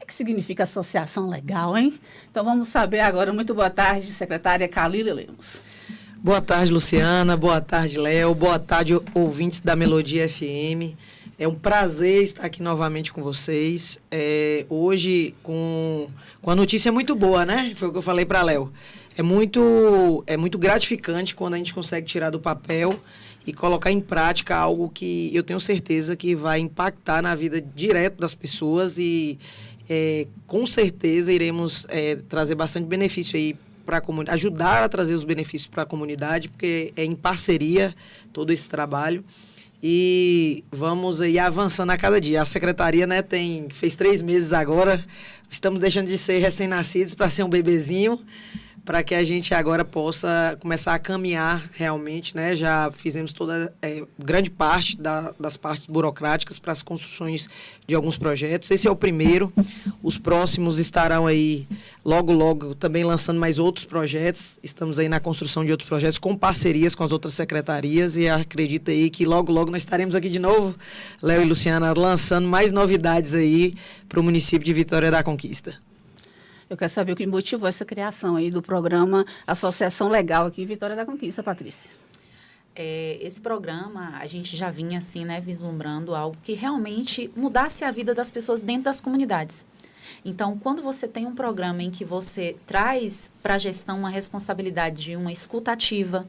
que significa associação legal, hein? Então vamos saber agora. Muito boa tarde, secretária Kalila Lemos. Boa tarde, Luciana. Boa tarde, Léo. Boa tarde, ouvintes da Melodia FM. É um prazer estar aqui novamente com vocês. Hoje, com a notícia muito boa, né? Foi o que eu falei para Léo. É muito gratificante quando a gente consegue tirar do papel e colocar em prática algo que eu tenho certeza que vai impactar na vida direta das pessoas e com certeza iremos trazer bastante benefício aí para a comunidade, ajudar a trazer os benefícios para a comunidade, porque é em parceria todo esse trabalho. E vamos aí avançando a cada dia. A secretaria, né, fez 3 meses agora, estamos deixando de ser recém-nascidos para ser um bebezinho, para que a gente agora possa começar a caminhar realmente, né? Já fizemos toda grande parte das partes burocráticas para as construções de alguns projetos. Esse é o primeiro. Os próximos estarão aí logo, logo também lançando mais outros projetos. Estamos aí na construção de outros projetos com parcerias com as outras secretarias e acredito aí que logo, logo nós estaremos aqui de novo, Léo e Luciana, lançando mais novidades aí para o município de Vitória da Conquista. Eu quero saber o que motivou essa criação aí do programa Associação Legal aqui em Vitória da Conquista, Patrícia. Esse programa, a gente já vinha assim, né, vislumbrando algo que realmente mudasse a vida das pessoas dentro das comunidades. Então, quando você tem um programa em que você traz para a gestão uma responsabilidade de uma escuta ativa,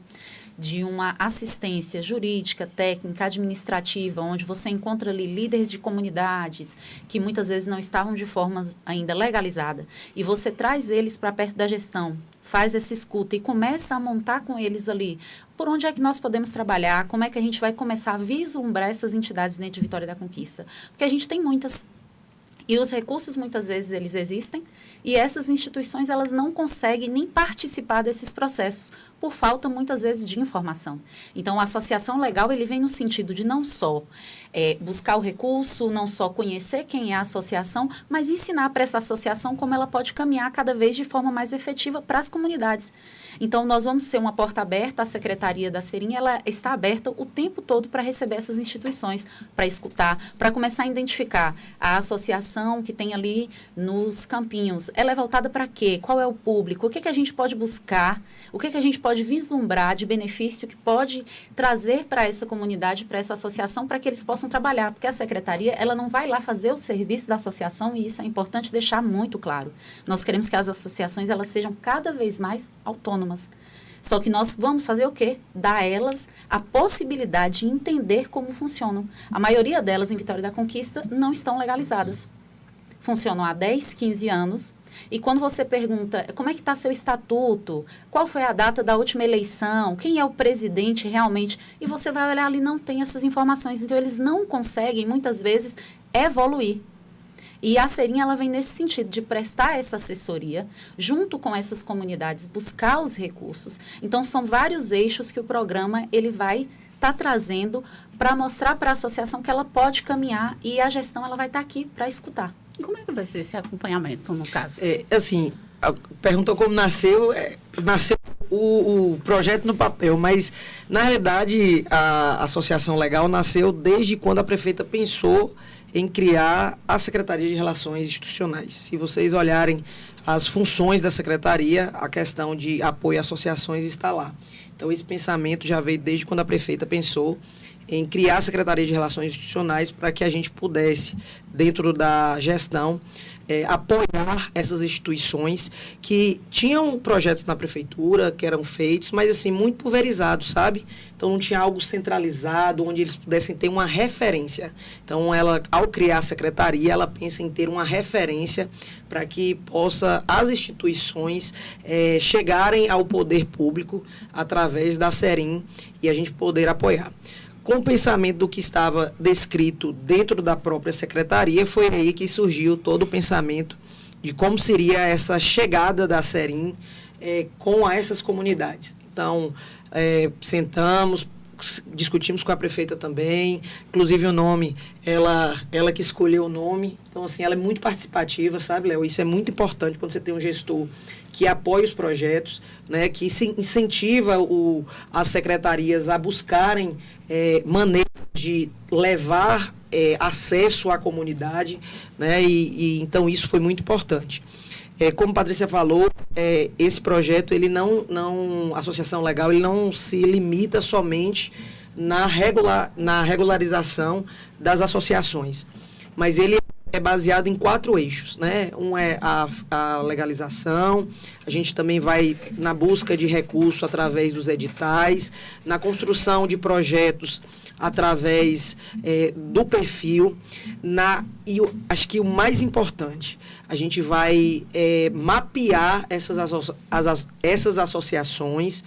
de uma assistência jurídica, técnica, administrativa, onde você encontra ali líderes de comunidades que muitas vezes não estavam de forma ainda legalizada, e você traz eles para perto da gestão, faz essa escuta e começa a montar com eles ali por onde é que nós podemos trabalhar, como é que a gente vai começar a vislumbrar essas entidades dentro de Vitória da Conquista. Porque a gente tem muitas. E os recursos, muitas vezes, eles existem e essas instituições, elas não conseguem nem participar desses processos por falta, muitas vezes, de informação. Então, a associação legal, ele vem no sentido de não só buscar o recurso, não só conhecer quem é a associação, mas ensinar para essa associação como ela pode caminhar cada vez de forma mais efetiva para as comunidades. Então, nós vamos ser uma porta aberta, a Secretaria da Serinha, ela está aberta o tempo todo para receber essas instituições, para escutar, para começar a identificar a associação que tem ali nos campinhos. Ela é voltada para quê? Qual é o público? O que a gente pode buscar? O que a gente pode vislumbrar de benefício que pode trazer para essa comunidade, para essa associação, para que eles possam trabalhar? Porque a Secretaria, ela não vai lá fazer o serviço da associação e isso é importante deixar muito claro. Nós queremos que as associações, elas sejam cada vez mais autônomas. Só que nós vamos fazer o quê? Dar a elas a possibilidade de entender como funcionam. A maioria delas em Vitória da Conquista não estão legalizadas. Funcionam há 10, 15 anos. E quando você pergunta como é que está seu estatuto, qual foi a data da última eleição, quem é o presidente realmente, e você vai olhar ali, não tem essas informações. Então, eles não conseguem, muitas vezes, evoluir. E a Serinha, ela vem nesse sentido de prestar essa assessoria, junto com essas comunidades, buscar os recursos. Então, são vários eixos que o programa ele vai estar trazendo para mostrar para a associação que ela pode caminhar e a gestão ela vai estar aqui para escutar. E como é que vai ser esse acompanhamento, no caso? Assim, perguntou como nasceu, nasceu o projeto no papel, mas, na realidade, a Associação Legal nasceu desde quando a prefeita pensou em criar a Secretaria de Relações Institucionais. Se vocês olharem as funções da Secretaria, a questão de apoio a associações está lá. Então, esse pensamento já veio desde quando a prefeita pensou em criar a Secretaria de Relações Institucionais para que a gente pudesse, dentro da gestão, apoiar essas instituições que tinham projetos na prefeitura, que eram feitos, mas assim, muito pulverizados, sabe? Então, não tinha algo centralizado, onde eles pudessem ter uma referência. Então, ela, ao criar a secretaria, ela pensa em ter uma referência para que possa as instituições chegarem ao poder público através da Serim e a gente poder apoiar. Com o pensamento do que estava descrito dentro da própria secretaria, foi aí que surgiu todo o pensamento de como seria essa chegada da Serim com essas comunidades. Então, sentamos, discutimos com a prefeita também, inclusive o nome, ela que escolheu o nome. Então, assim, ela é muito participativa, sabe, Léo? Isso é muito importante quando você tem um gestor que apoia os projetos, né, que incentiva as secretarias a buscarem maneiras de levar acesso à comunidade, né? E então isso foi muito importante. Como a Patrícia falou, esse projeto, a associação legal, ele não se limita somente na regularização das associações, mas ele é baseado em 4 eixos, né? Um é a legalização, a gente também vai na busca de recursos através dos editais, na construção de projetos através do perfil, e acho que o mais importante, a gente vai mapear essas associações.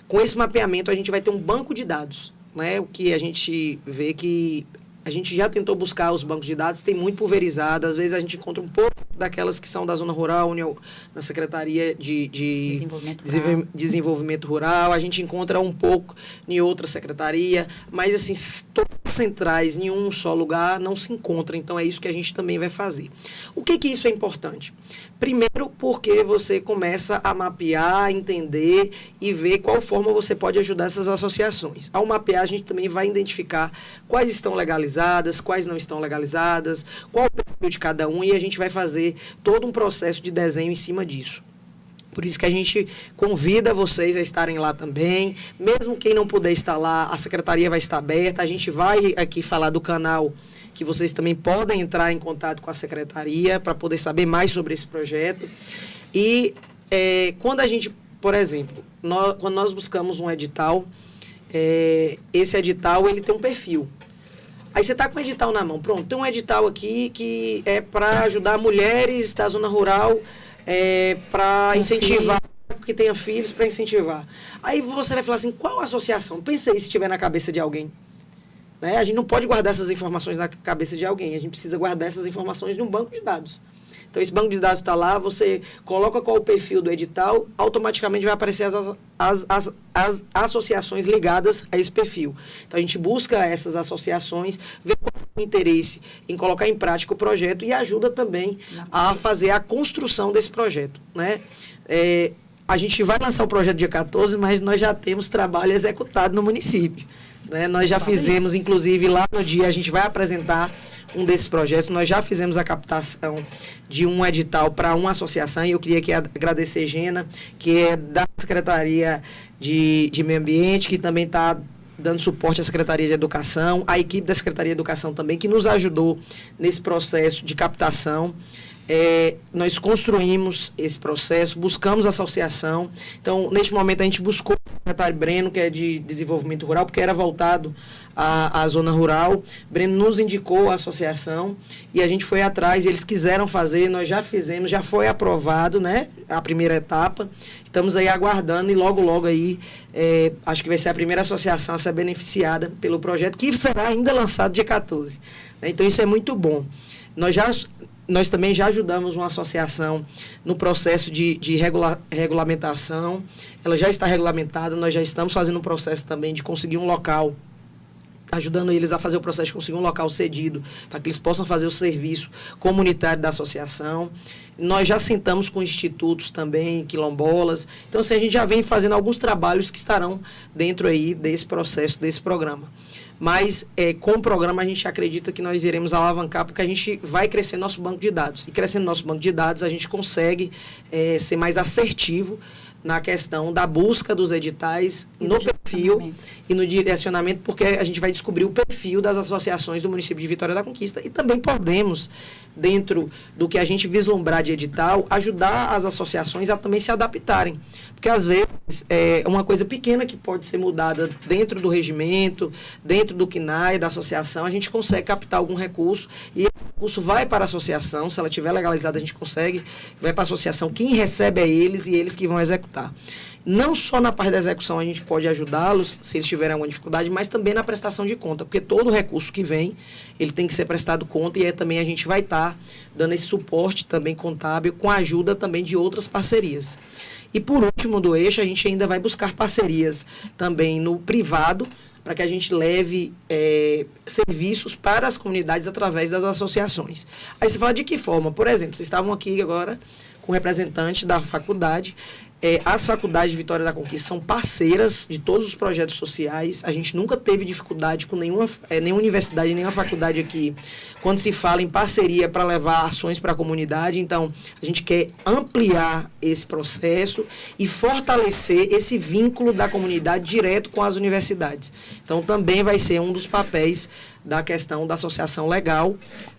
Com esse mapeamento, a gente vai ter um banco de dados, né? O que a gente vê que a gente já tentou buscar os bancos de dados, tem muito pulverizado, às vezes a gente encontra um pouco daquelas que são da zona rural, na Secretaria de Desenvolvimento Rural, a gente encontra um pouco em outra secretaria, mas assim, todas centrais em um só lugar não se encontra, então é isso que a gente também vai fazer. O que isso é importante? Primeiro, porque você começa a mapear, entender e ver qual forma você pode ajudar essas associações. Ao mapear, a gente também vai identificar quais estão legalizadas, quais não estão legalizadas, qual é o perfil de cada um, e a gente vai fazer todo um processo de desenho em cima disso. Por isso que a gente convida vocês a estarem lá também. Mesmo quem não puder estar lá, a secretaria vai estar aberta. A gente vai aqui falar do canal que vocês também podem entrar em contato com a secretaria para poder saber mais sobre esse projeto. E quando a gente, por exemplo, quando nós buscamos um edital, esse edital ele tem um perfil. Aí você está com o edital na mão. Pronto, tem um edital aqui que é para ajudar mulheres da zona rural, para incentivar, que tenha filhos, para incentivar. Aí você vai falar assim, qual associação? Pensa aí se estiver na cabeça de alguém. Né? A gente não pode guardar essas informações na cabeça de alguém, a gente precisa guardar essas informações num banco de dados. Então, esse banco de dados está lá, você coloca qual o perfil do edital, automaticamente vai aparecer as associações ligadas a esse perfil. Então, a gente busca essas associações, vê qual é o interesse em colocar em prática o projeto e ajuda também a fazer a construção desse projeto. Né? A gente vai lançar o projeto dia 14, mas nós já temos trabalho executado no município. Né? Nós já fizemos, inclusive, lá no dia, a gente vai apresentar um desses projetos. Nós já fizemos a captação de um edital para uma associação, e eu queria aqui agradecer Gena, que é da Secretaria de Meio Ambiente, que também está dando suporte à Secretaria de Educação, a equipe da Secretaria de Educação também, que nos ajudou nesse processo de captação. Nós construímos esse processo, buscamos a associação. Então, neste momento, a gente buscou o secretário Breno, que é de Desenvolvimento Rural, porque era voltado à zona rural. Breno nos indicou a associação e a gente foi atrás, e eles quiseram fazer, nós já fizemos, já foi aprovado, né, a primeira etapa. Estamos aí aguardando e logo, logo aí, acho que vai ser a primeira associação a ser beneficiada pelo projeto, que será ainda lançado dia 14. Né? Então, isso é muito bom. Nós também já ajudamos uma associação no processo de regulamentação. Ela já está regulamentada, nós já estamos fazendo um processo também de conseguir um local, ajudando eles a fazer o processo de conseguir um local cedido, para que eles possam fazer o serviço comunitário da associação. Nós já sentamos com institutos também, quilombolas. Então, assim, a gente já vem fazendo alguns trabalhos que estarão dentro aí desse processo, desse programa. Mas, com o programa, a gente acredita que nós iremos alavancar, porque a gente vai crescer nosso banco de dados. E crescendo nosso banco de dados, a gente consegue ser mais assertivo na questão da busca dos editais, no perfil e no direcionamento, porque a gente vai descobrir o perfil das associações do município de Vitória da Conquista. E também podemos, dentro do que a gente vislumbrar de edital, ajudar as associações a também se adaptarem. Porque, às vezes, é uma coisa pequena que pode ser mudada dentro do regimento, dentro do CNAE, da associação, a gente consegue captar algum recurso e esse recurso vai para a associação. Se ela estiver legalizada, a gente consegue, vai para a associação. Quem recebe é eles e eles que vão executar. Não só na parte da execução a gente pode ajudá-los, se eles tiverem alguma dificuldade, mas também na prestação de conta, porque todo recurso que vem, ele tem que ser prestado conta, e também a gente vai estar dando esse suporte também contábil, com a ajuda também de outras parcerias. E por último do eixo, a gente ainda vai buscar parcerias também no privado, para que a gente leve serviços para as comunidades através das associações. Aí você fala de que forma? Por exemplo, vocês estavam aqui agora com o representante da faculdade. As faculdades de Vitória da Conquista são parceiras de todos os projetos sociais. A gente nunca teve dificuldade com nenhuma universidade, nenhuma faculdade aqui, quando se fala em parceria para levar ações para a comunidade. Então, a gente quer ampliar esse processo e fortalecer esse vínculo da comunidade direto com as universidades. Então, também vai ser um dos papéis da questão da associação legal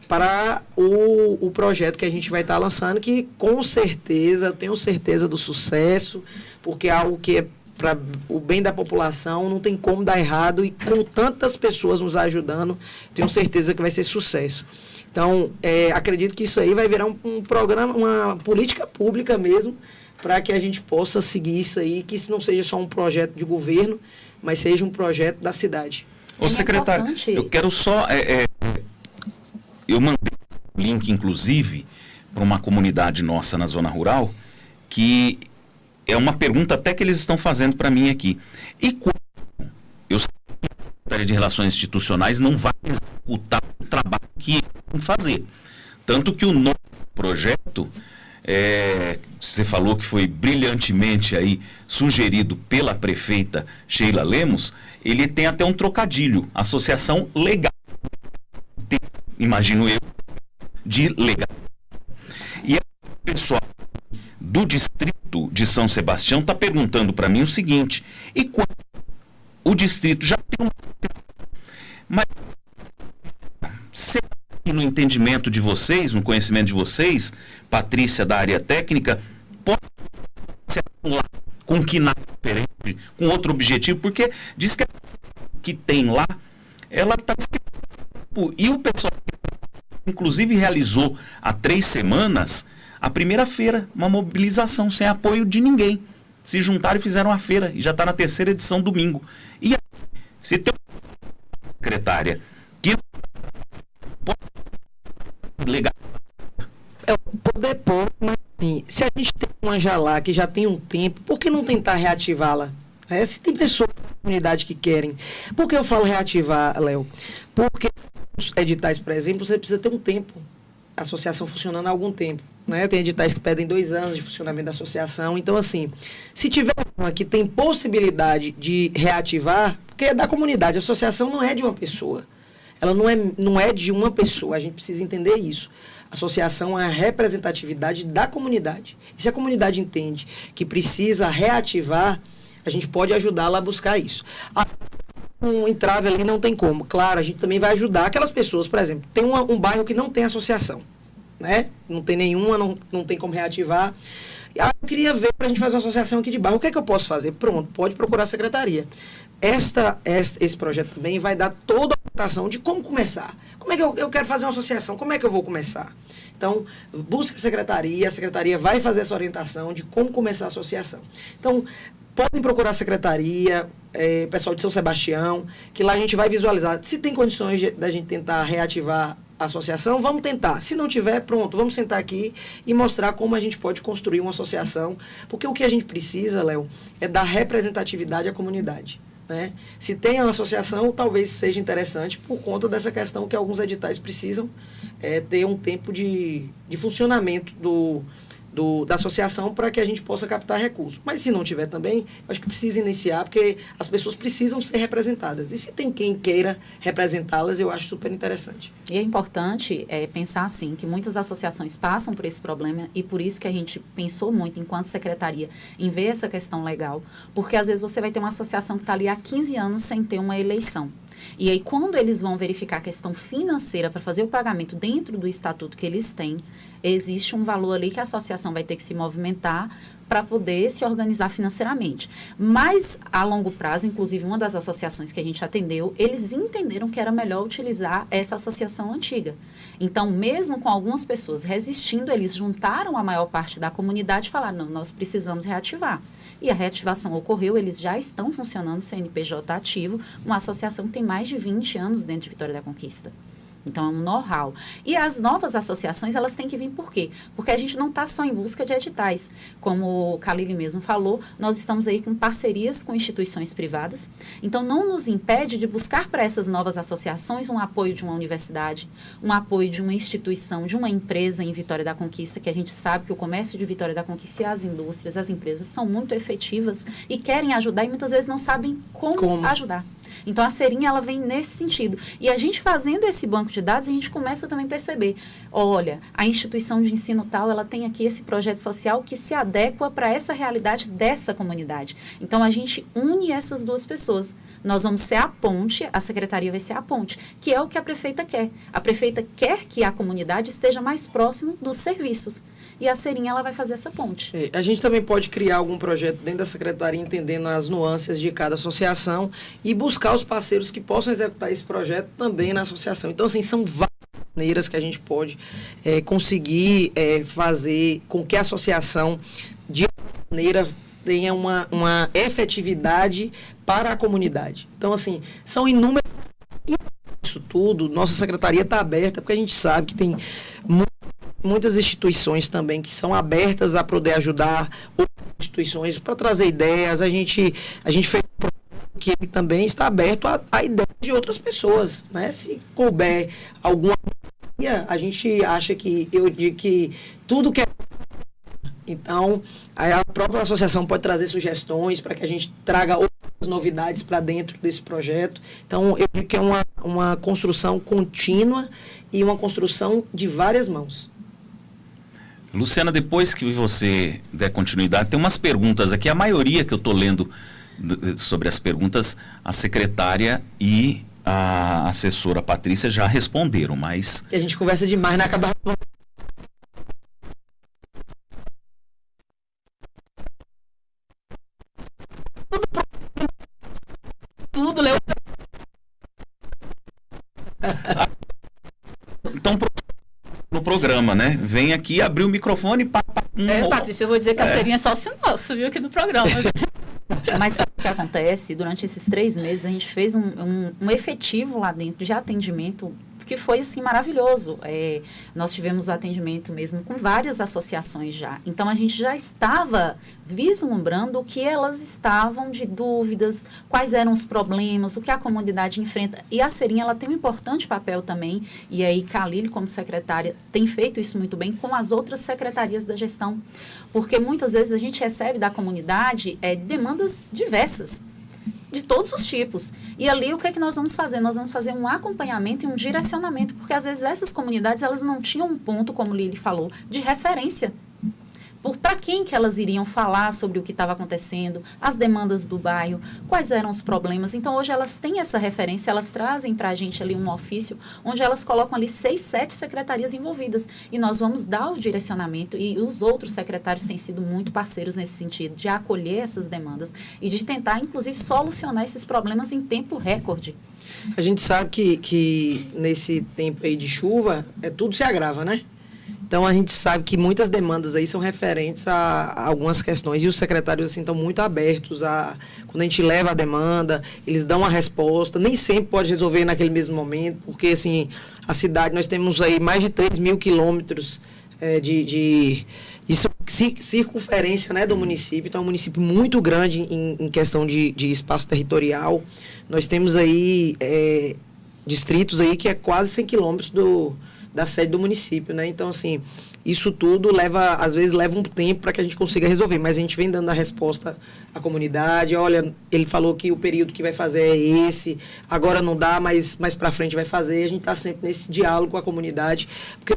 para o projeto que a gente vai estar lançando, que com certeza, eu tenho certeza do sucesso, porque é algo que é para o bem da população, não tem como dar errado, e com tantas pessoas nos ajudando, tenho certeza que vai ser sucesso. Então, acredito que isso aí vai virar um programa, uma política pública mesmo, para que a gente possa seguir isso aí, que isso não seja só um projeto de governo, mas seja um projeto da cidade. Ô, secretário, eu quero só... eu mandei um link, inclusive, para uma comunidade nossa na zona rural, que é uma pergunta até que eles estão fazendo para mim aqui. E quando eu sei que a Secretaria de Relações Institucionais não vai executar o trabalho que tem que fazer. Tanto que o novo projeto, você falou que foi brilhantemente aí sugerido pela prefeita Sheila Lemos, ele tem até um trocadilho, associação legal. Imagino eu, de legal. E o pessoal do distrito de São Sebastião está perguntando para mim o seguinte: e quando o distrito já tem uma... Mas será que no entendimento de vocês, no conhecimento de vocês, Patrícia da área técnica, pode ser com que nada diferente, com outro objetivo? Porque diz que tem lá, ela está... E o pessoal, inclusive, realizou há 3 semanas a primeira feira, uma mobilização sem apoio de ninguém. Se juntaram e fizeram a feira, e já está na 3ª edição domingo. E aí, se tem uma secretária que legal. Poder pôr, mas assim, se a gente tem uma já lá que já tem um tempo, por que não tentar reativá-la? Se tem pessoas da comunidade que querem. Por que eu falo reativar, Léo? Porque os editais, por exemplo, você precisa ter um tempo. A associação funcionando há algum tempo. Né? Tem editais que pedem 2 anos de funcionamento da associação. Então, assim, se tiver uma que tem possibilidade de reativar, porque é da comunidade, a associação não é de uma pessoa. Ela não é de uma pessoa, a gente precisa entender isso. A associação é a representatividade da comunidade. E se a comunidade entende que precisa reativar, a gente pode ajudá-la a buscar isso. Um entrave ali não tem como. Claro, a gente também vai ajudar aquelas pessoas, por exemplo, tem um bairro que não tem associação, né? Não tem nenhuma, não tem como reativar. Eu queria ver para a gente fazer uma associação aqui de bairro. O que é que eu posso fazer? Pronto, pode procurar a secretaria. Esse projeto também vai dar toda a orientação de como começar. Como é que eu quero fazer uma associação? Como é que eu vou começar? Então, busca a secretaria vai fazer essa orientação de como começar a associação. Então, podem procurar a secretaria, pessoal de São Sebastião, que lá a gente vai visualizar. Se tem condições da gente tentar reativar a associação, vamos tentar. Se não tiver, pronto, vamos sentar aqui e mostrar como a gente pode construir uma associação. Porque o que a gente precisa, Léo, é dar representatividade à comunidade. Né? Se tem uma associação, talvez seja interessante por conta dessa questão que alguns editais precisam ter um tempo de funcionamento da associação para que a gente possa captar recursos. Mas se não tiver também, acho que precisa iniciar, porque as pessoas precisam ser representadas. E se tem quem queira representá-las, eu acho super interessante. E é importante pensar assim, que muitas associações passam por esse problema e por isso que a gente pensou muito, enquanto secretaria, em ver essa questão legal, porque às vezes você vai ter uma associação que está ali há 15 anos sem ter uma eleição. E aí, quando eles vão verificar a questão financeira para fazer o pagamento dentro do estatuto que eles têm, existe um valor ali que a associação vai ter que se movimentar para poder se organizar financeiramente. Mas, a longo prazo, inclusive uma das associações que a gente atendeu, eles entenderam que era melhor utilizar essa associação antiga. Então, mesmo com algumas pessoas resistindo, eles juntaram a maior parte da comunidade e falaram, não, nós precisamos reativar. E a reativação ocorreu, eles já estão funcionando CNPJ ativo, uma associação que tem mais de 20 anos dentro de Vitória da Conquista. Então, é um know-how. E as novas associações, elas têm que vir por quê? Porque a gente não está só em busca de editais. Como o Khalil mesmo falou, nós estamos aí com parcerias com instituições privadas. Então, não nos impede de buscar para essas novas associações um apoio de uma universidade, um apoio de uma instituição, de uma empresa em Vitória da Conquista, que a gente sabe que o comércio de Vitória da Conquista e as indústrias, as empresas são muito efetivas e querem ajudar e muitas vezes não sabem como ajudar. Então, a Serinha, ela vem nesse sentido. E a gente fazendo esse banco de dados, a gente começa também a perceber, olha, a instituição de ensino tal, ela tem aqui esse projeto social que se adequa para essa realidade dessa comunidade. Então, a gente une essas duas pessoas. Nós vamos ser a ponte, a secretaria vai ser a ponte, que é o que a prefeita quer. A prefeita quer que a comunidade esteja mais próximo dos serviços. E a Serinha, ela vai fazer essa ponte. A gente também pode criar algum projeto dentro da secretaria, entendendo as nuances de cada associação e buscar os parceiros que possam executar esse projeto também na associação. Então, assim, são várias maneiras que a gente pode conseguir fazer com que a associação, de alguma maneira, tenha uma efetividade para a comunidade. Então, assim, são inúmeras. Isso tudo, nossa secretaria está aberta, porque a gente sabe que tem muitas instituições também que são abertas a poder ajudar outras instituições para trazer ideias. A gente fez um projeto que ele também está aberto a ideias de outras pessoas, né? Se couber alguma ideia, a gente acha que, eu digo que tudo que é... Então, a própria associação pode trazer sugestões para que a gente traga outras novidades para dentro desse projeto. Então, eu digo que é uma construção contínua e uma construção de várias mãos. Luciana, depois que você der continuidade, tem umas perguntas aqui, a maioria que eu estou lendo sobre as perguntas, a secretária e a assessora Patrícia já responderam, mas... E a gente conversa demais, né? Acabar... Tudo, Leo. Então, no programa, né? Vem aqui, abrir o microfone... Patrícia, eu vou dizer que a Serinha é sócio nosso, viu, aqui do programa. Mas sabe o que acontece? Durante esses 3 meses, a gente fez um efetivo lá dentro de atendimento que foi, assim, maravilhoso. Nós tivemos o atendimento mesmo com várias associações já. Então, a gente já estava vislumbrando o que elas estavam de dúvidas, quais eram os problemas, o que a comunidade enfrenta. E a Serinha, ela tem um importante papel também, e aí Khalil, como secretária, tem feito isso muito bem com as outras secretarias da gestão. Porque muitas vezes a gente recebe da comunidade demandas diversas, de todos os tipos. E ali, o que é que nós vamos fazer? Nós vamos fazer um acompanhamento e um direcionamento, porque às vezes essas comunidades, elas não tinham um ponto, como Lili falou, de referência. Para quem que elas iriam falar sobre o que estava acontecendo, as demandas do bairro, quais eram os problemas. Então, hoje elas têm essa referência, elas trazem para a gente ali um ofício, onde elas colocam ali 6, 7 secretarias envolvidas. E nós vamos dar o direcionamento, e os outros secretários têm sido muito parceiros nesse sentido, de acolher essas demandas e de tentar, inclusive, solucionar esses problemas em tempo recorde. A gente sabe que nesse tempo aí de chuva, tudo se agrava, né? Então, a gente sabe que muitas demandas aí são referentes a algumas questões e os secretários, assim, estão muito abertos quando a gente leva a demanda, eles dão a resposta, nem sempre pode resolver naquele mesmo momento, porque, assim, a cidade, nós temos aí mais de 3.000 quilômetros de circunferência, né, do município, então é um município muito grande em questão de espaço territorial. Nós temos aí distritos aí que é quase 100 quilômetros da sede do município, né? Então, assim, isso tudo às vezes leva um tempo para que a gente consiga resolver, mas a gente vem dando a resposta à comunidade. Olha, ele falou que o período que vai fazer é esse, agora não dá, mas mais para frente vai fazer. A gente está sempre nesse diálogo com a comunidade, porque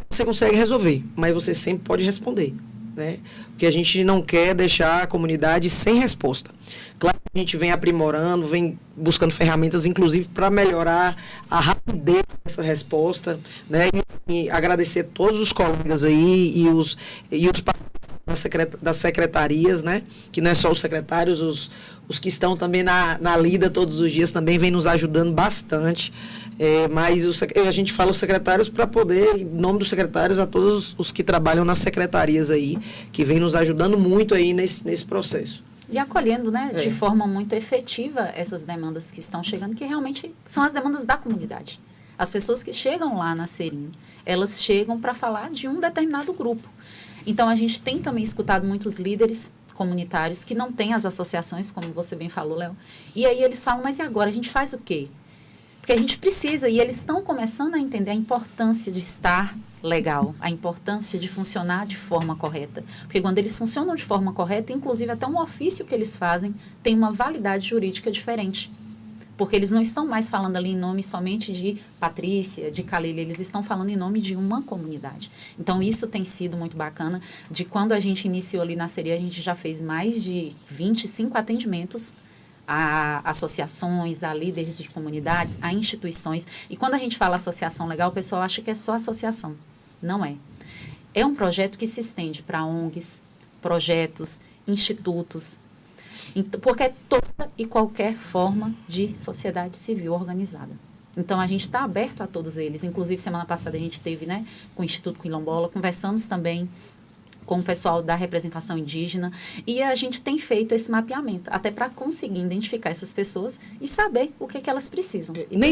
você consegue resolver, mas você sempre pode responder, né? Porque a gente não quer deixar a comunidade sem resposta. Claro que a gente vem aprimorando, vem buscando ferramentas, inclusive, para melhorar a rapidez dessa resposta, né? E agradecer a todos os colegas aí e os das secretarias, né? Que não é só os secretários, os que estão também na lida todos os dias também vem nos ajudando bastante. Mas a gente fala os secretários para poder, em nome dos secretários, a todos os que trabalham nas secretarias aí, que vem nos ajudando muito aí nesse processo. E acolhendo, né, de forma muito efetiva essas demandas que estão chegando, que realmente são as demandas da comunidade. As pessoas que chegam lá na Serim, elas chegam para falar de um determinado grupo. Então, a gente tem também escutado muitos líderes comunitários que não têm as associações, como você bem falou, Léo. E aí eles falam, mas e agora? A gente faz o quê? Porque a gente precisa, e eles estão começando a entender a importância de estar legal, a importância de funcionar de forma correta. Porque quando eles funcionam de forma correta, inclusive até um ofício que eles fazem tem uma validade jurídica diferente. Porque eles não estão mais falando ali em nome somente de Patrícia, de Calília, eles estão falando em nome de uma comunidade. Então, isso tem sido muito bacana. De quando a gente iniciou ali na Seria, a gente já fez mais de 25 atendimentos a associações, a líderes de comunidades, a instituições. E quando a gente fala associação legal, o pessoal acha que é só associação. Não é. É um projeto que se estende para ONGs, projetos, institutos, porque é toda e qualquer forma de sociedade civil organizada. Então, a gente está aberto a todos eles. Inclusive, semana passada a gente teve, né, com o Instituto Quilombola, conversamos também com o pessoal da representação indígena, e a gente tem feito esse mapeamento, até para conseguir identificar essas pessoas e saber o que elas precisam. Nem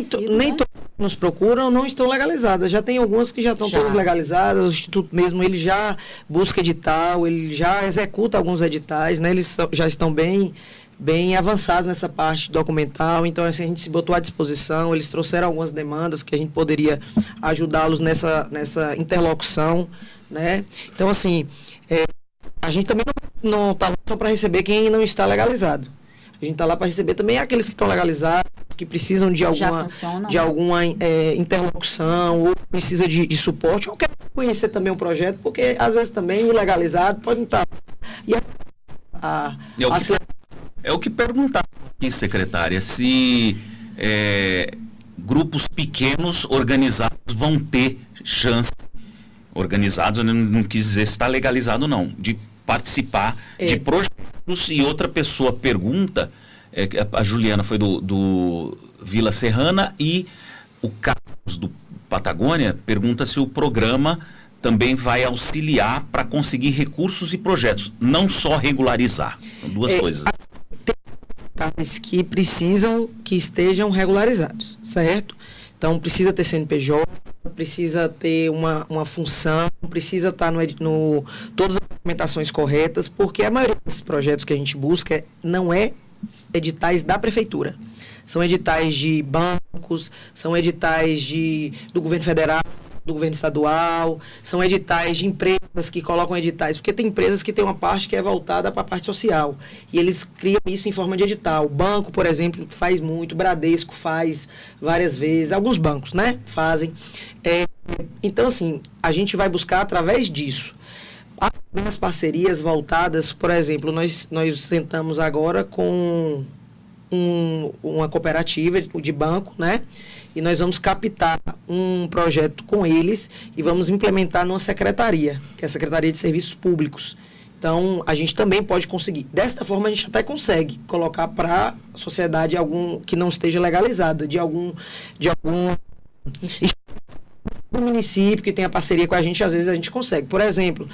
todos que nos procuram não estão legalizadas, já tem algumas que já estão todas legalizadas, o Instituto mesmo, ele já busca edital, ele já executa alguns editais, né, eles já estão bem avançados nessa parte documental, então assim, a gente se botou à disposição, eles trouxeram algumas demandas que a gente poderia ajudá-los nessa interlocução, né? Então, assim, a gente também não está lá só para receber quem não está legalizado. A gente está lá para receber também aqueles que estão legalizados, que precisam de alguma interlocução, ou precisa de suporte, ou quer conhecer também o projeto, porque às vezes também o legalizado pode não estar. É o que perguntar aqui, secretária, se grupos pequenos organizados vão ter chance, organizados, eu não quis dizer se está legalizado não, de participar de projetos. E outra pessoa pergunta, a Juliana foi do Vila Serrana, e o Carlos do Patagônia pergunta se o programa também vai auxiliar para conseguir recursos e projetos, não só regularizar. São duas coisas. Que precisam que estejam regularizados, certo? Então, precisa ter CNPJ, precisa ter uma função, precisa estar no todas as documentações corretas, porque a maioria desses projetos que a gente busca não é editais da prefeitura. São editais de bancos, são editais do governo federal, do governo estadual, são editais de empresas que colocam editais, porque tem empresas que têm uma parte que é voltada para a parte social, e eles criam isso em forma de edital. O banco, por exemplo, faz muito, o Bradesco faz várias vezes, alguns bancos, né, fazem. Então, assim, a gente vai buscar através disso. As parcerias voltadas, por exemplo, nós sentamos agora com uma cooperativa de banco, né? E nós vamos captar um projeto com eles e vamos implementar numa secretaria, que é a Secretaria de Serviços Públicos. Então, a gente também pode conseguir. Desta forma, a gente até consegue colocar para a sociedade algum que não esteja legalizada, de algum do município que tenha parceria com a gente, às vezes a gente consegue. Por exemplo,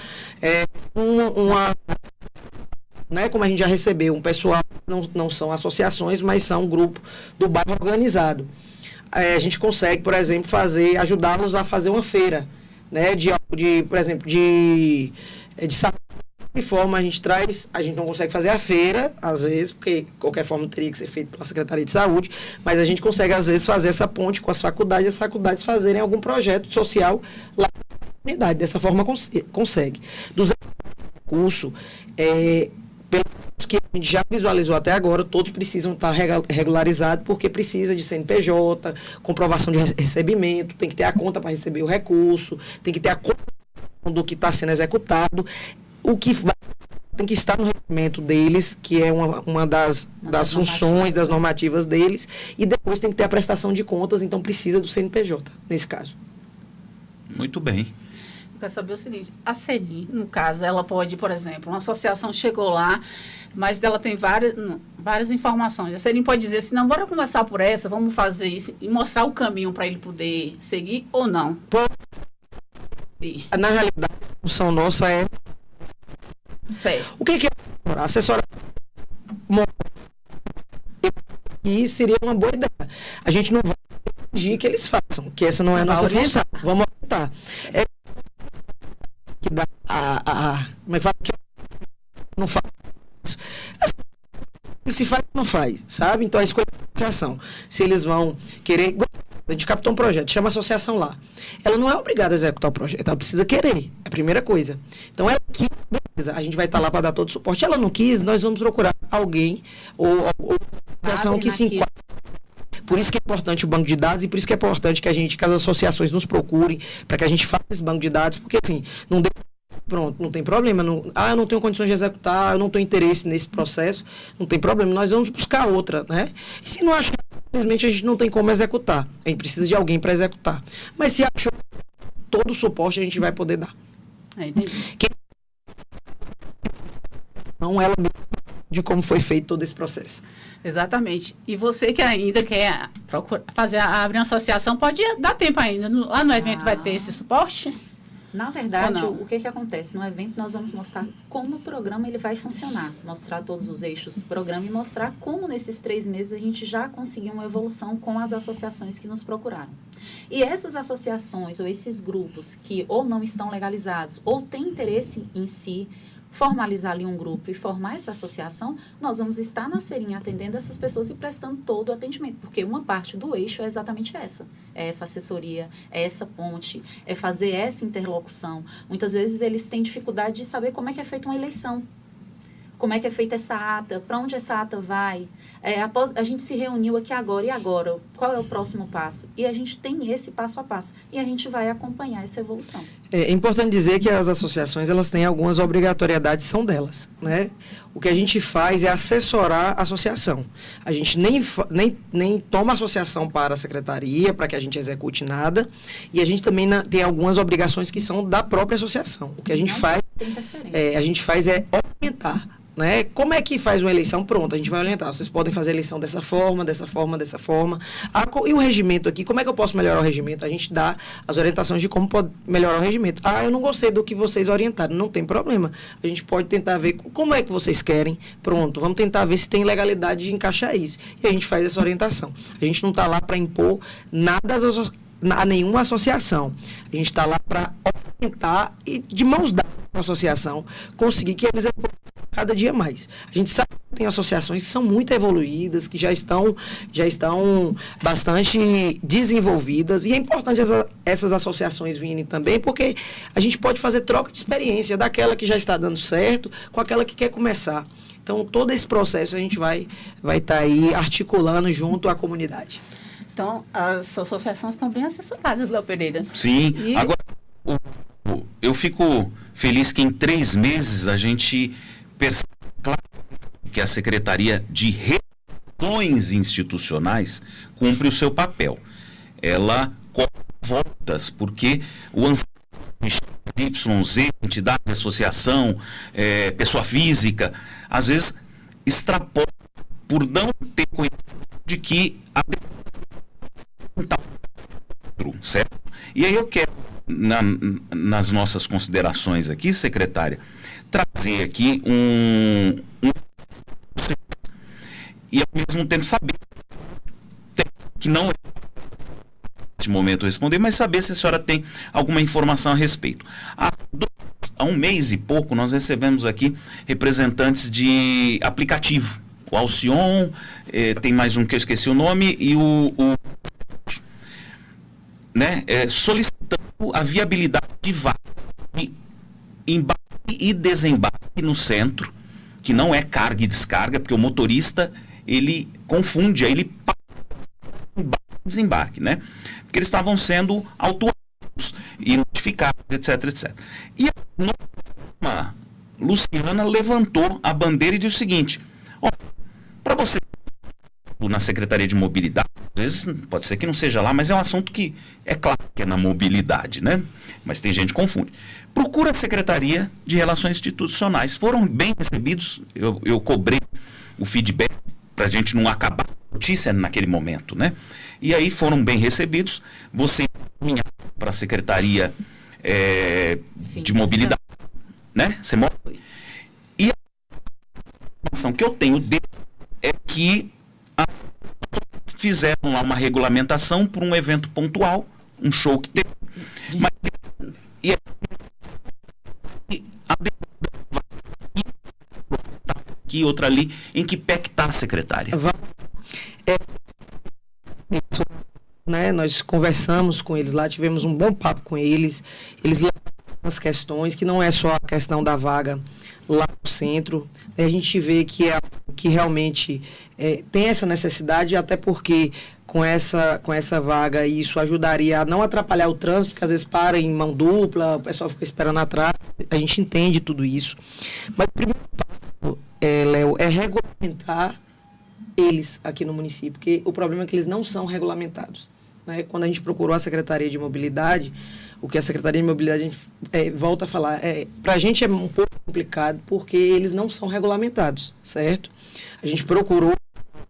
né, como a gente já recebeu, um pessoal, não são associações, mas são um grupo do bairro organizado. A gente consegue, por exemplo, ajudá-los a fazer uma feira, né, por exemplo, de saúde. De forma a gente não consegue fazer a feira, às vezes, porque de qualquer forma teria que ser feito pela Secretaria de Saúde, mas a gente consegue, às vezes, fazer essa ponte com as faculdades e as faculdades fazerem algum projeto social lá na comunidade. Dessa forma, consegue. Dos recursos, pelos que a gente já visualizou até agora, todos precisam estar regularizados, porque precisa de CNPJ, comprovação de recebimento, tem que ter a conta para receber o recurso, tem que ter a conta do que está sendo executado. O que tem que estar no regimento deles, que é uma das funções, das normativas deles, e depois tem que ter a prestação de contas, então precisa do CNPJ, nesse caso. Muito bem. Eu quero saber o seguinte, a Serim, no caso, ela pode, por exemplo, uma associação chegou lá, mas ela tem várias informações. A Serim pode dizer assim, não, bora conversar por essa, vamos fazer isso, e mostrar o caminho para ele poder seguir ou não? Na realidade, a função nossa é... Certo. O que é assessorar? E seria uma boa ideia. A gente não vai exigir que eles façam, que essa não é a nossa função. Vamos orientar. É que dá como é que fala? Que não faz. Se faz ou não faz, sabe? Então a escolha da associação. Se eles vão querer. A gente captou um projeto, chama a associação lá. Ela não é obrigada a executar o projeto, ela precisa querer. É a primeira coisa. Então ela quis, beleza, a gente vai estar lá para dar todo o suporte. Ela não quis, nós vamos procurar alguém ou associação que se enquadre. Por isso que é importante o banco de dados e por isso que é importante que as associações nos procurem para que a gente faça esse banco de dados, porque assim, não dê. Pronto, não tem problema. Eu não tenho condições de executar, eu não tenho interesse nesse processo, não tem problema. Nós vamos buscar outra, né? E se não achar, simplesmente a gente não tem como executar. A gente precisa de alguém para executar. Mas se achou, todo o suporte a gente vai poder dar. Entendi. Não ela mesma de como foi feito todo esse processo. Exatamente. E você que ainda quer abrir uma associação, pode dar tempo ainda. Lá no evento vai ter esse suporte? Na verdade, o que acontece? No evento, nós vamos mostrar como o programa ele vai funcionar, mostrar todos os eixos do programa e mostrar como nesses 3 meses a gente já conseguiu uma evolução com as associações que nos procuraram. E essas associações ou esses grupos que ou não estão legalizados ou têm interesse em si, formalizar ali um grupo e formar essa associação, nós vamos estar na serinha atendendo essas pessoas e prestando todo o atendimento, porque uma parte do eixo é exatamente essa. É essa assessoria, é essa ponte, é fazer essa interlocução. Muitas vezes eles têm dificuldade de saber como é que é feita uma eleição. Como é que é feita essa ata, para onde essa ata vai. A gente se reuniu aqui agora, e agora? Qual é o próximo passo? E a gente tem esse passo a passo, e a gente vai acompanhar essa evolução. É importante dizer que as associações, elas têm algumas obrigatoriedades, são delas, né? O que a gente faz é assessorar a associação. A gente nem toma associação para a secretaria, para que a gente execute nada, e a gente também tem algumas obrigações que são da própria associação. O que a gente faz é orientar. Né? Como é que faz uma eleição? Pronto, a gente vai orientar. Vocês podem fazer a eleição dessa forma, dessa forma, dessa forma. E o regimento aqui, como é que eu posso melhorar o regimento? A gente dá as orientações de como pode melhorar o regimento. Eu não gostei do que vocês orientaram. Não tem problema. A gente pode tentar ver como é que vocês querem. Pronto, vamos tentar ver se tem legalidade de encaixar isso. E a gente faz essa orientação. A gente não está lá para impor nada a nenhuma associação. A gente está lá para orientar e, de mãos dadas com a associação, conseguir que eles cada dia mais. A gente sabe que tem associações que são muito evoluídas, que já estão bastante desenvolvidas, e é importante essas associações virem também, porque a gente pode fazer troca de experiência daquela que já está dando certo com aquela que quer começar. Então, todo esse processo a gente vai estar aí articulando junto à comunidade. Então, as associações estão bem assessoradas, Léo Pereira. Sim. Agora, eu fico feliz que em 3 meses a gente percebe claro que a Secretaria de Relações Institucionais cumpre o seu papel. Ela corre voltas, porque o YZ, entidade, associação, pessoa física, às vezes extrapola por não ter conhecimento de que a certo? E aí eu quero, nas nossas considerações aqui, secretária, trazer aqui e ao mesmo tempo saber que não é neste momento responder, mas saber se a senhora tem alguma informação a respeito. Há 1 mês e pouco nós recebemos aqui representantes de aplicativo, o Alcion, tem mais um que eu esqueci o nome, e solicitando a viabilidade de vaga de embarque e desembarque no centro, que não é carga e descarga, porque o motorista, ele confunde, aí ele para embarque e desembarque, né? Porque eles estavam sendo autuados e notificados, etc, etc. E a Luciana levantou a bandeira e disse o seguinte: para você na Secretaria de Mobilidade, às vezes pode ser que não seja lá, mas é um assunto que é claro que é na mobilidade, né? Mas tem gente que confunde. Procura a Secretaria de Relações Institucionais. Foram bem recebidos, eu cobrei o feedback para a gente não acabar a notícia naquele momento, né? E aí foram bem recebidos. Você caminha para a Secretaria de Mobilidade, né? Você mora. E a informação que eu tenho dele é que fizeram lá uma regulamentação por um evento pontual, um show que teve. Mas, e a aqui, outra ali, em que pé que está a secretária? Né, nós conversamos com eles lá, tivemos um bom papo com eles, eles levaram as questões, que não é só a questão da vaga lá no centro, a gente vê que realmente tem essa necessidade, até porque com essa vaga isso ajudaria a não atrapalhar o trânsito, porque às vezes para em mão dupla, o pessoal fica esperando atrás, a gente entende tudo isso, mas o primeiro passo, Léo, é regulamentar eles aqui no município, porque o problema é que eles não são regulamentados. Né? Quando a gente procurou a Secretaria de Mobilidade, o que a Secretaria de Mobilidade volta a falar, para a gente é um pouco complicado, porque eles não são regulamentados, certo? A gente procurou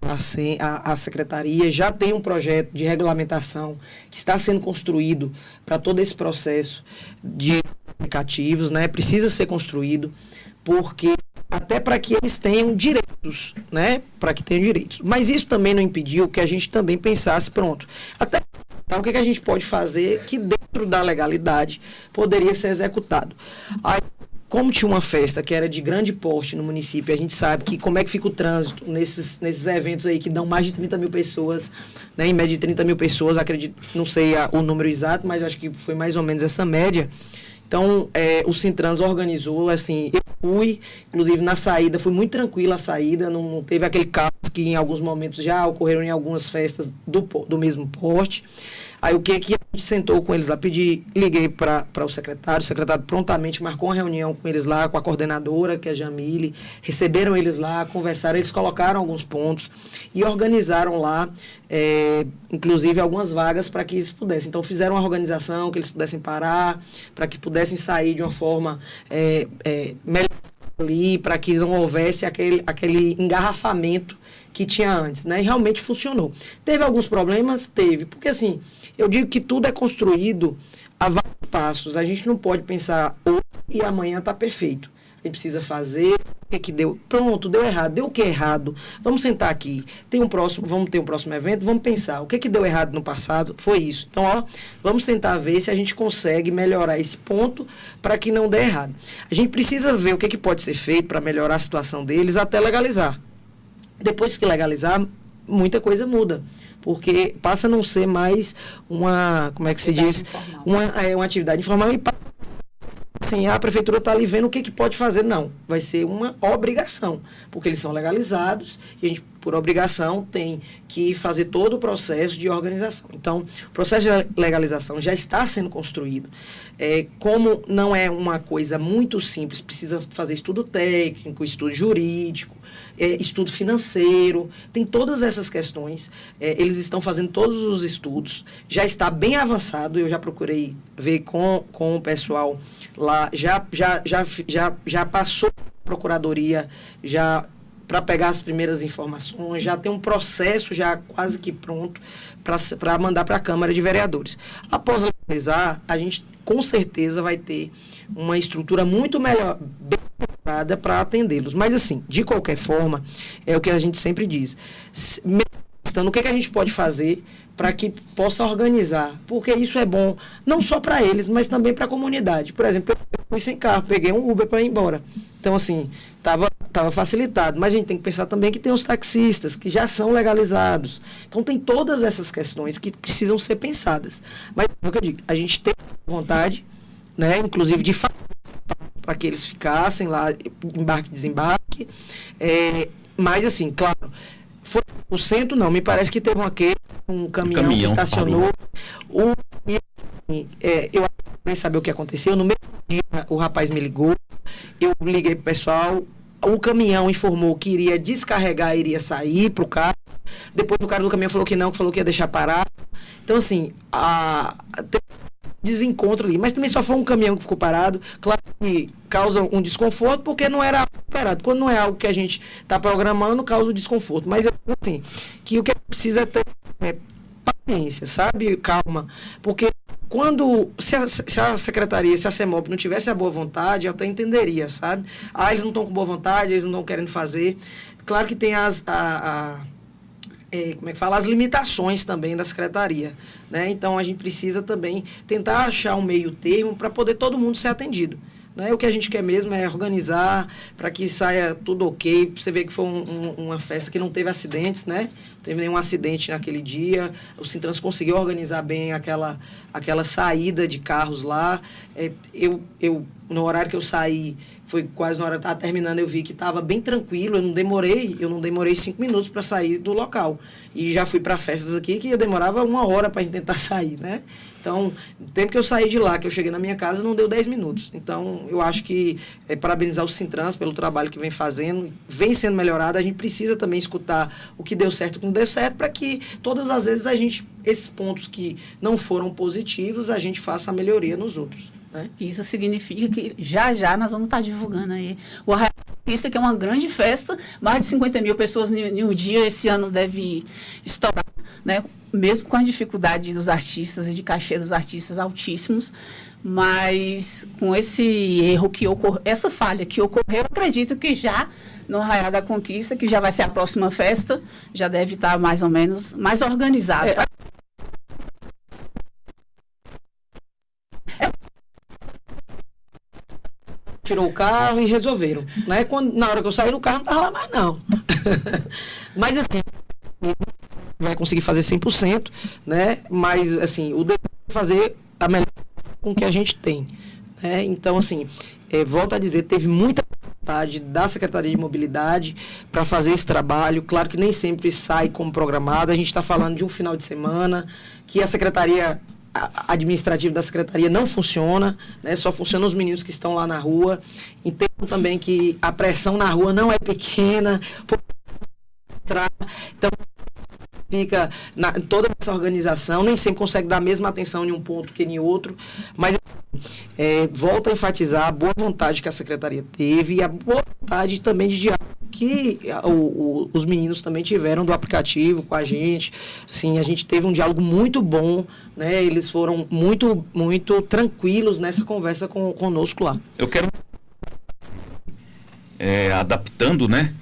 a Secretaria, já tem um projeto de regulamentação que está sendo construído para todo esse processo de aplicativos, né? Precisa ser construído, porque até para que eles tenham direitos, né? Para que tenham direitos. Mas isso também não impediu que a gente também pensasse, pronto, até então, o que a gente pode fazer que dentro da legalidade poderia ser executado. Aí, como tinha uma festa que era de grande porte no município, a gente sabe que como é que fica o trânsito nesses eventos aí que dão mais de 30 mil pessoas, né? Em média de 30 mil pessoas, acredito, não sei o número exato, mas acho que foi mais ou menos essa média. Então, o Sintrans organizou, assim, eu fui, inclusive na saída, foi muito tranquila a saída, não teve aquele caos que em alguns momentos já ocorreram em algumas festas do mesmo porte. Aí o que a gente sentou com eles lá, liguei para o secretário prontamente marcou uma reunião com eles lá, com a coordenadora, que é a Jamile, receberam eles lá, conversaram, eles colocaram alguns pontos e organizaram lá, inclusive algumas vagas para que eles pudessem. Então fizeram uma organização, que eles pudessem parar, para que pudessem sair de uma forma melhor ali, para que não houvesse aquele engarrafamento que tinha antes, né? E realmente funcionou. Teve alguns problemas? Teve, porque assim, eu digo que tudo é construído a vários passos. A gente não pode pensar hoje e amanhã está perfeito. A gente precisa fazer, o que deu? Pronto, deu errado. Deu o que errado? Vamos sentar aqui. Vamos ter um próximo evento, vamos pensar. O que deu errado no passado? Foi isso. Então, vamos tentar ver se a gente consegue melhorar esse ponto para que não dê errado. A gente precisa ver o que pode ser feito para melhorar a situação deles até legalizar. Depois que legalizar, muita coisa muda, porque passa a não ser mais uma, como é que se diz, uma atividade informal e assim, a prefeitura está ali vendo o que pode fazer. Não, vai ser uma obrigação, porque eles são legalizados e a gente, por obrigação, tem que fazer todo o processo de organização. Então, o processo de legalização já está sendo construído. Como não é uma coisa muito simples, precisa fazer estudo técnico, estudo jurídico, estudo financeiro, tem todas essas questões. Eles estão fazendo todos os estudos, já está bem avançado, eu já procurei ver com o pessoal lá, já passou a procuradoria, já para pegar as primeiras informações, já tem um processo já quase que pronto para mandar para a Câmara de Vereadores. Após legalizar, a gente com certeza vai ter uma estrutura muito melhor, bem preparada para atendê-los. Mas assim, de qualquer forma, é o que a gente sempre diz. Então, o que a gente pode fazer para que possa organizar? Porque isso é bom não só para eles, mas também para a comunidade. Por exemplo, eu fui sem carro, peguei um Uber para ir embora. Então, assim, estava facilitado. Mas a gente tem que pensar também que tem os taxistas, que já são legalizados. Então, tem todas essas questões que precisam ser pensadas. Mas, é o que eu digo, a gente tem vontade, né, inclusive de fazer para que eles ficassem lá, embarque e desembarque. Mas, assim, claro, foi o centro, não. Me parece que teve um caminhão que estacionou. Eu nem saber o que aconteceu. No mesmo dia, o rapaz me ligou. Eu liguei pro pessoal. O caminhão informou que iria descarregar, iria sair pro carro. Depois o cara do caminhão falou que não, que falou que ia deixar parar. Então, assim, tem desencontro ali. Mas também só foi um caminhão que ficou parado. Claro que causa um desconforto, porque não era algo esperado. Quando não é algo que a gente está programando, causa um desconforto. Mas eu digo assim, que o que precisa é ter paciência, sabe? Calma. Porque se a secretaria, se a CEMOB não tivesse a boa vontade, eu até entenderia, sabe? Eles não estão com boa vontade, eles não estão querendo fazer. Claro que tem como é que fala, as limitações também da secretaria, né? Então, a gente precisa também tentar achar um meio termo para poder todo mundo ser atendido. Né? O que a gente quer mesmo é organizar para que saia tudo ok. Você vê que foi uma festa que não teve acidentes, né? Não teve nenhum acidente naquele dia. O Sintrans conseguiu organizar bem aquela saída de carros lá. No horário que eu saí, foi quase na hora que estava terminando, eu vi que estava bem tranquilo. Eu não demorei 5 minutos para sair do local. E já fui para festas aqui que eu demorava 1 hora para tentar sair, né? Então, o tempo que eu saí de lá, que eu cheguei na minha casa, não deu 10 minutos. Então, eu acho que parabenizar o Sintrans pelo trabalho que vem fazendo, vem sendo melhorado. A gente precisa também escutar o que deu certo e o que não deu certo, para que todas as vezes esses pontos que não foram positivos, a gente faça a melhoria nos outros. Né? Isso significa que já nós vamos estar divulgando aí o Arraial da Conquista, que é uma grande festa, mais de 50 mil pessoas em um dia, esse ano deve estourar, né? Mesmo com a dificuldade dos artistas e de cachê dos artistas altíssimos, mas com esse erro que ocorreu, essa falha que ocorreu, eu acredito que já no Arraial da Conquista, que já vai ser a próxima festa, já deve estar mais ou menos mais organizado. Tirou o carro e resolveram. Né? Na hora que eu saí do carro, não estava lá mais, não. Mas, assim, vai conseguir fazer 100%, né? Mas, assim, o dever é fazer a melhor com que a gente tem. Né? Então, assim, volto a dizer, teve muita vontade da Secretaria de Mobilidade para fazer esse trabalho. Claro que nem sempre sai como programado. A gente está falando de um final de semana, que a Secretaria administrativo da secretaria não funciona, né? Só funcionam os meninos que estão lá na rua. Entendo também que a pressão na rua não é pequena, então fica toda essa organização, nem sempre consegue dar a mesma atenção em um ponto que em outro, mas volto a enfatizar a boa vontade que a secretaria teve e a boa vontade também de diálogo que os meninos também tiveram do aplicativo com a gente. Assim, a gente teve um diálogo muito bom, né? Eles foram muito, muito tranquilos nessa conversa conosco lá. Eu quero, adaptando, né,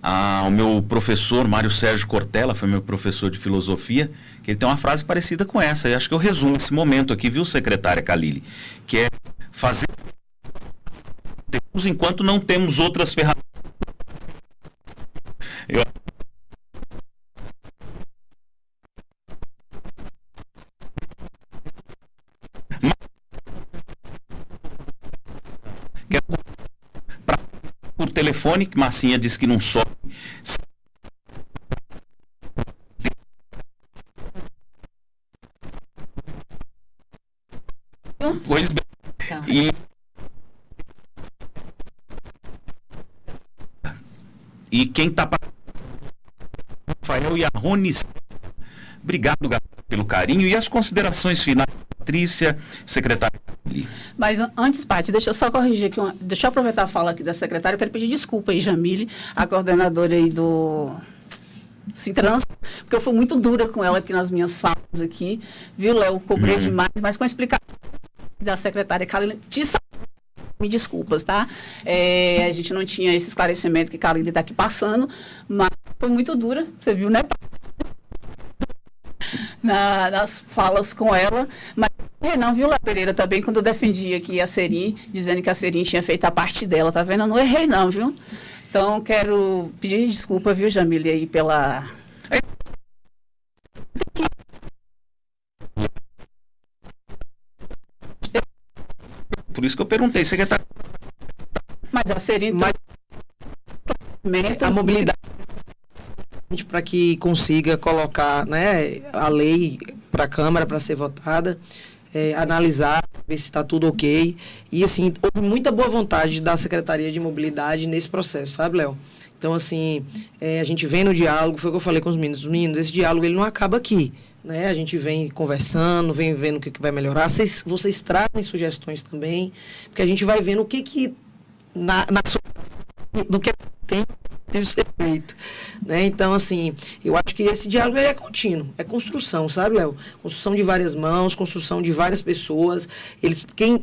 ao meu professor Mário Sérgio Cortella, foi meu professor de filosofia, que ele tem uma frase parecida com essa, e acho que eu resumo esse momento aqui, viu, secretária Khalili, que é fazer enquanto não temos outras ferramentas. Por telefone, que Massinha disse que não sobe. Pois bem. E quem está Rafael e a Rony. Obrigado, galera, pelo carinho e as considerações finais, Patrícia, secretária. Mas antes, Paty, deixa eu só corrigir aqui, deixa eu aproveitar a fala aqui da secretária, eu quero pedir desculpa aí, Jamile, a coordenadora aí do Sintrans, porque eu fui muito dura com ela aqui nas minhas falas aqui, viu, Léo? Cobrei demais, mas com a explicação da secretária Khalili, me desculpas, tá? A gente não tinha esse esclarecimento que a Khalili está aqui passando, mas foi muito dura, você viu, né? Nas falas com ela, mas não, viu, Léo Pereira, também, quando eu defendi aqui a Serim, dizendo que a Serim tinha feito a parte dela, tá vendo? Eu não errei não, viu? Então, quero pedir desculpa, viu, Jamile, aí pela... Por isso que eu perguntei, secretário. Mas a Serim... A mobilidade para que consiga colocar, né, a lei para a Câmara para ser votada, analisar, ver se está tudo ok. E, assim, houve muita boa vontade da Secretaria de Mobilidade nesse processo, sabe, Léo? Então, assim, a gente vem no diálogo, foi o que eu falei com os meninos. Meninos, esse diálogo ele não acaba aqui, né? A gente vem conversando, vem vendo o que vai melhorar. Vocês trazem sugestões também, porque a gente vai vendo o que do que tem que ser feito, né? Então, assim, eu acho que esse diálogo é contínuo, é construção, sabe, Léo? Construção de várias mãos, construção de várias pessoas.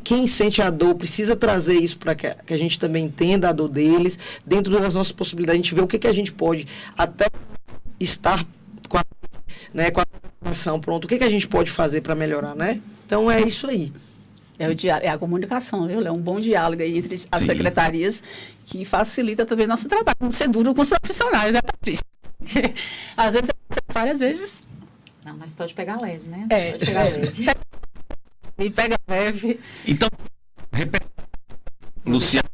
Quem sente a dor precisa trazer isso para que a gente também entenda a dor deles, dentro das nossas possibilidades, a gente vê o que a gente pode até estar né, com a informação, pronto, o que a gente pode fazer para melhorar, né? Então, é isso aí. É a comunicação, viu? É um bom diálogo aí entre as Sim. secretarias que facilita também o nosso trabalho. Não ser duro com os profissionais, né, Patrícia? Às vezes é necessário, às vezes... Não, mas pode pegar leve, né? É. Pode pegar leve. E pega leve. Então, repete. Luciana.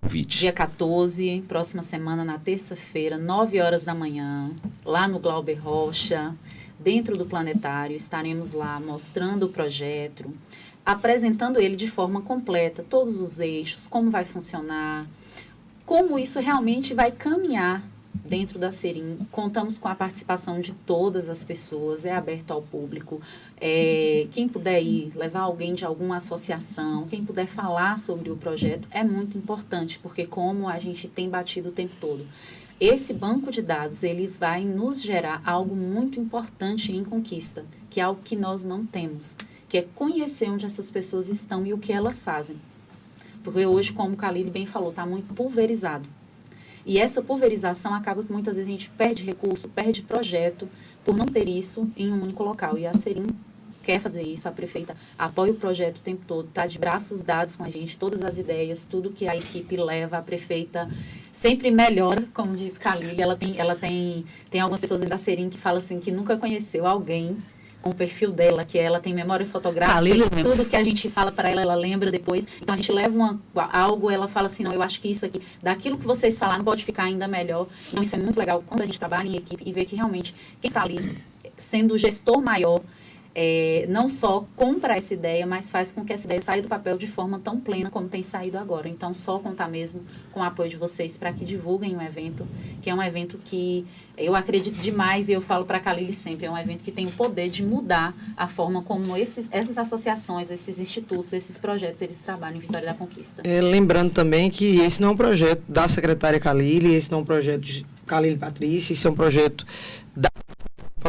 Convite. Dia 14, próxima semana, na terça-feira, 9 horas da manhã, lá no Glauber Rocha, dentro do planetário, estaremos lá mostrando o projeto, apresentando ele de forma completa, todos os eixos, como vai funcionar, como isso realmente vai caminhar dentro da Serim. Contamos com a participação de todas as pessoas, é aberto ao público. Quem puder ir, levar alguém de alguma associação, quem puder falar sobre o projeto, é muito importante, porque como a gente tem batido o tempo todo, esse banco de dados, ele vai nos gerar algo muito importante em Conquista, que é algo que nós não temos, que é conhecer onde essas pessoas estão e o que elas fazem. Porque hoje, como o Khalil bem falou, está muito pulverizado. E essa pulverização acaba que muitas vezes a gente perde recurso, perde projeto, por não ter isso em um único local. E a Serim quer fazer isso, a prefeita apoia o projeto o tempo todo, está de braços dados com a gente, todas as ideias, tudo que a equipe leva, a prefeita sempre melhora, como diz Khalil. Ela tem algumas pessoas dentro da Serim que falam assim, que nunca conheceu alguém com o perfil dela, que ela tem memória fotográfica, e tudo que a gente fala para ela, ela lembra depois. Então, a gente leva algo, ela fala assim, não, eu acho que isso aqui, daquilo que vocês falaram, pode ficar ainda melhor. Então, isso é muito legal quando a gente trabalha em equipe e vê que realmente quem está ali sendo o gestor maior, não só compra essa ideia, mas faz com que essa ideia saia do papel de forma tão plena como tem saído agora. Então, só contar mesmo com o apoio de vocês para que divulguem o evento, que é um evento que eu acredito demais, e eu falo para a Khalil sempre, é um evento que tem o poder de mudar a forma como essas associações, esses institutos, esses projetos, eles trabalham em Vitória da Conquista. Lembrando também que esse não é um projeto da secretária Khalil, esse não é um projeto de Khalil Patrícia, esse é um projeto da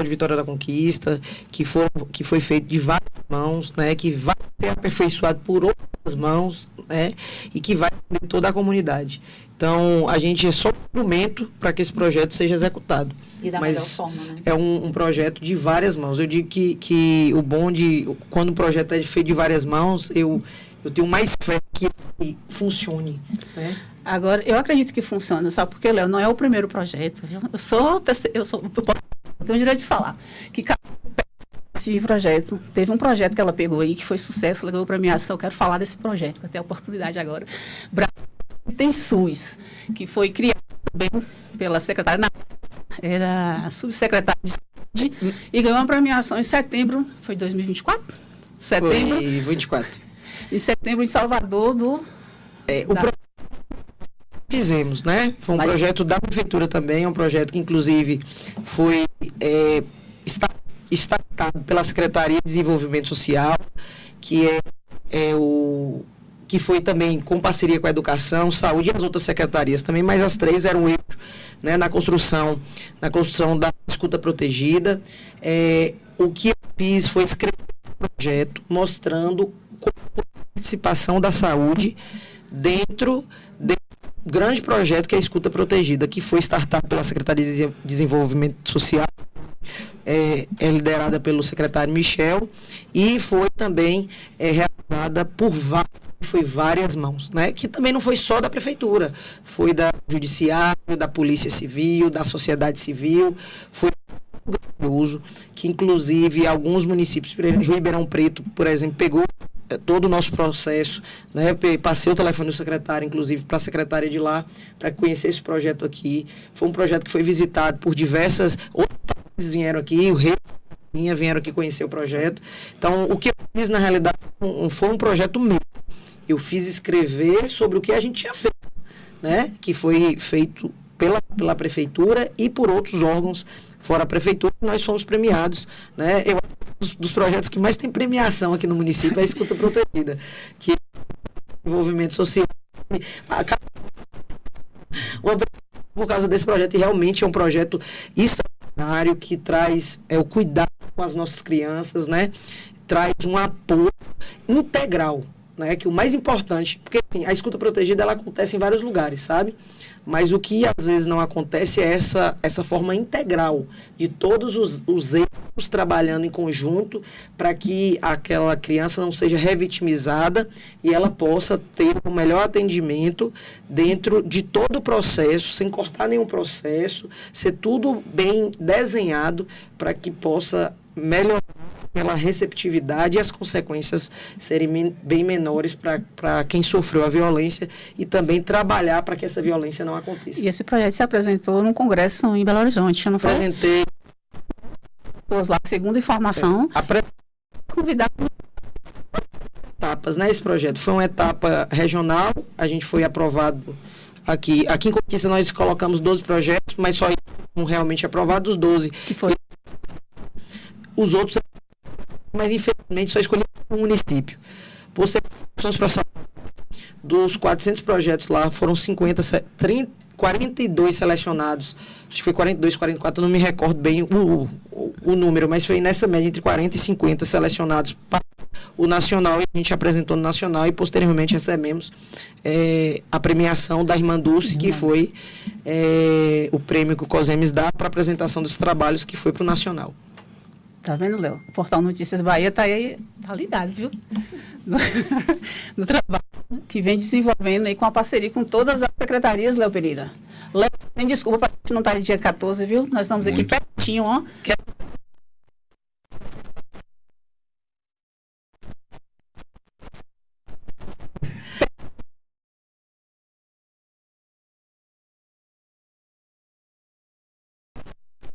de Vitória da Conquista, que foi feito de várias mãos, né, que vai ser aperfeiçoado por outras mãos, né, e que vai atender toda a comunidade. Então, a gente é só um instrumento para que esse projeto seja executado. E da melhor forma, né? É um projeto de várias mãos. Eu digo que o bom quando o projeto é feito de várias mãos, eu tenho mais fé que ele funcione, né? Agora, eu acredito que funciona, sabe? Porque, Léo, não é o primeiro projeto, viu? Eu tenho o direito de falar que esse projeto, teve um projeto que ela pegou aí, que foi sucesso, ela ganhou premiação. Eu quero falar desse projeto, que eu tenho a oportunidade agora. Tem SUS, que foi criado também pela secretária, era subsecretária de saúde, e ganhou uma premiação em setembro, foi 2024? Setembro. Foi 24. Em setembro, em Salvador, Fizemos, né? Foi um projeto da prefeitura também, um projeto que inclusive foi startado pela Secretaria de Desenvolvimento Social, que foi também com parceria com a Educação, Saúde e as outras secretarias também, mas as três eram eixo, né, na construção da escuta protegida. O que eu fiz foi escrever um projeto mostrando a participação da saúde dentro grande projeto que é a Escuta Protegida, que foi startado pela Secretaria de Desenvolvimento Social, é liderada pelo secretário Michel, e foi também realizada por várias mãos, né? Que também não foi só da prefeitura, foi da judiciário, da polícia civil, da sociedade civil, foi grandioso, que inclusive alguns municípios, Ribeirão Preto, por exemplo, pegou todo o nosso processo, né? Passei o telefone do secretário, inclusive, para a secretária de lá, para conhecer esse projeto aqui. Foi um projeto que foi visitado por diversas outros países, vieram aqui, o rei vieram aqui conhecer o projeto. Então, o que eu fiz, na realidade, foi um projeto meu. Eu fiz escrever sobre o que a gente tinha feito, né? Que foi feito pela prefeitura e por outros órgãos fora a prefeitura, nós fomos premiados, né? Eu acho que dos projetos que mais tem premiação aqui no município é a Escuta Protegida, que é o desenvolvimento social. Por causa desse projeto, e realmente é um projeto extraordinário que traz o cuidado com as nossas crianças, né? Traz um apoio integral, né, que o mais importante, porque assim, a escuta protegida ela acontece em vários lugares, sabe? Mas o que às vezes não acontece é essa forma integral de todos os erros trabalhando em conjunto para que aquela criança não seja revitimizada e ela possa ter o melhor atendimento dentro de todo o processo, sem cortar nenhum processo, ser tudo bem desenhado para que possa melhorar pela receptividade e as consequências serem bem menores para quem sofreu a violência e também trabalhar para que essa violência não aconteça. E esse projeto se apresentou num congresso em Belo Horizonte, não foi? Apresentei. Lá, segundo informação, convidado etapas, né, esse projeto. Foi uma etapa regional, a gente foi aprovado aqui. Aqui em Conquista nós colocamos 12 projetos, mas só um realmente aprovado, os 12. que foi Os outros, mas infelizmente só escolhi um município. Posteriormente, para São Paulo, dos 400 projetos lá, foram 42 selecionados. Acho que foi 42, 44, não me recordo bem o número, mas foi nessa média entre 40 e 50 selecionados para o Nacional. E a gente apresentou no Nacional e posteriormente recebemos a premiação da Irmã Dulce, que foi o prêmio que o COSEMES dá para a apresentação dos trabalhos, que foi para o Nacional. Tá vendo, Léo? O Portal Notícias Bahia está aí, tá ligado, viu? No trabalho que vem desenvolvendo aí com a parceria com todas as secretarias, Léo Pereira. Léo, tem desculpa para a gente não estar dia 14, viu? Nós estamos aqui pertinho, ó.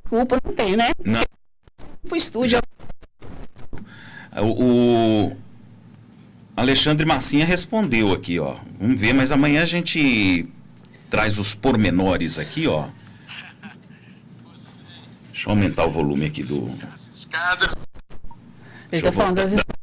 Desculpa, não tem, né? Não. Pro estúdio. O Alexandre Massinha respondeu aqui, ó. Vamos ver, mas amanhã a gente traz os pormenores aqui, ó. Deixa eu aumentar o volume aqui do... Escadas. Ele está falando das escadas.